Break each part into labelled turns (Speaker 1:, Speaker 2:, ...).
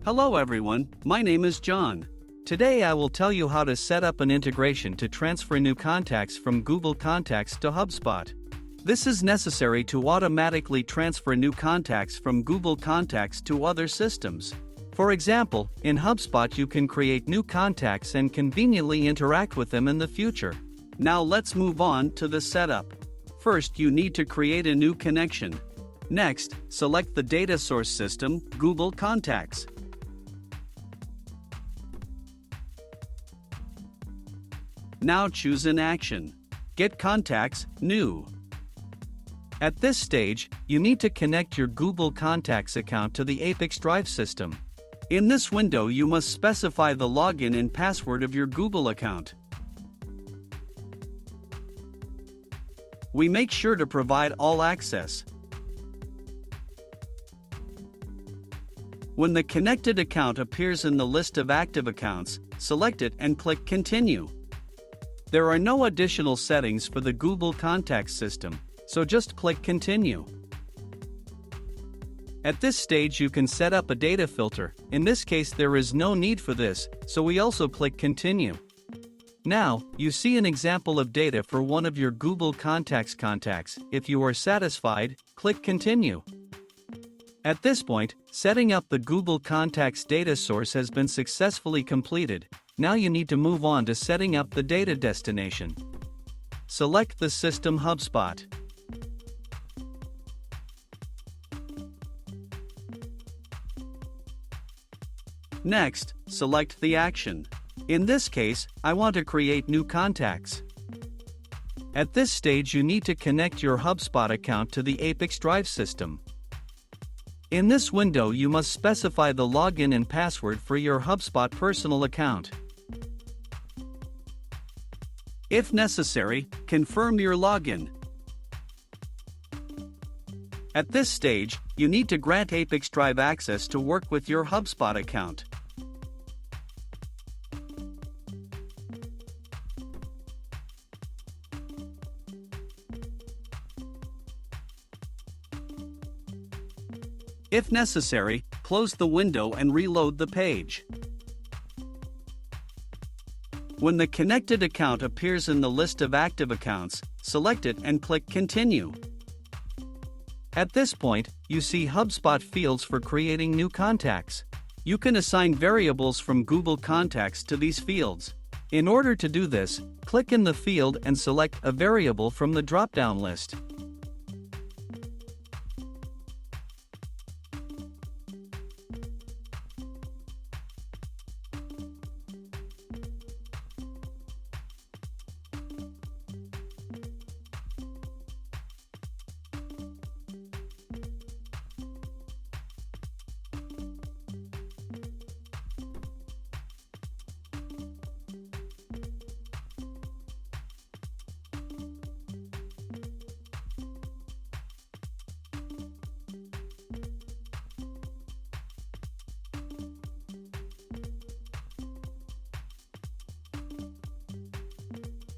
Speaker 1: Hello everyone, my name is John. Today I will tell you how to set up an integration to transfer new contacts from Google Contacts to HubSpot. This is necessary to automatically transfer new contacts from Google Contacts to other systems. For example, in HubSpot you can create new contacts and conveniently interact with them in the future. Now let's move on to the setup. First, you need to create a new connection. Next, select the data source system, Google Contacts. Now choose an action. Get Contacts, New. At this stage, you need to connect your Google Contacts account to the ApiX-Drive system. In this window you must specify the login and password of your Google account. We make sure to provide all access. When the connected account appears in the list of active accounts, select it and click Continue. There are no additional settings for the Google Contacts system, so just click Continue. At this stage you can set up a data filter. In this case there is no need for this, so we also click Continue. Now, you see an example of data for one of your Google Contacts contacts. If you are satisfied, click Continue. At this point, setting up the Google Contacts data source has been successfully completed. Now you need to move on to setting up the data destination. Select the system HubSpot. Next, select the action. In this case, I want to create new contacts. At this stage you need to connect your HubSpot account to the ApiX-Drive system. In this window you must specify the login and password for your HubSpot personal account. If necessary, confirm your login. At this stage, you need to grant ApiX-Drive access to work with your HubSpot account. If necessary, close the window and reload the page. When the connected account appears in the list of active accounts, select it and click Continue. At this point, you see HubSpot fields for creating new contacts. You can assign variables from Google Contacts to these fields. In order to do this, click in the field and select a variable from the drop-down list.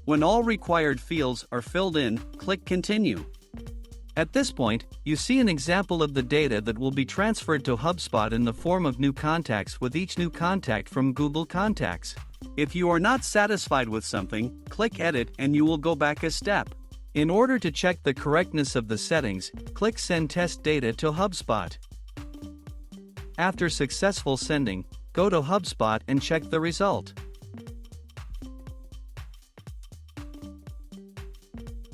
Speaker 1: When all required fields are filled in, click Continue. At this point, you see an example of the data that will be transferred to HubSpot in the form of new contacts with each new contact from Google Contacts. If you are not satisfied with something, click Edit and you will go back a step. In order to check the correctness of the settings, click Send Test Data to HubSpot. After successful sending, go to HubSpot and check the result.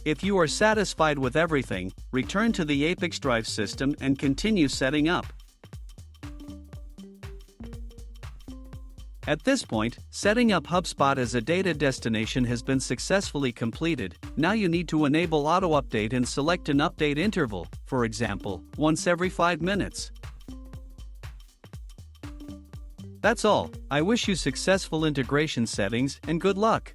Speaker 1: If you are satisfied with everything, return to the ApiX-Drive system and continue setting up. At this point, setting up HubSpot as a data destination has been successfully completed. Now you need to enable auto-update and select an update interval, for example, once every 5 minutes. That's all. I wish you successful integration settings and good luck.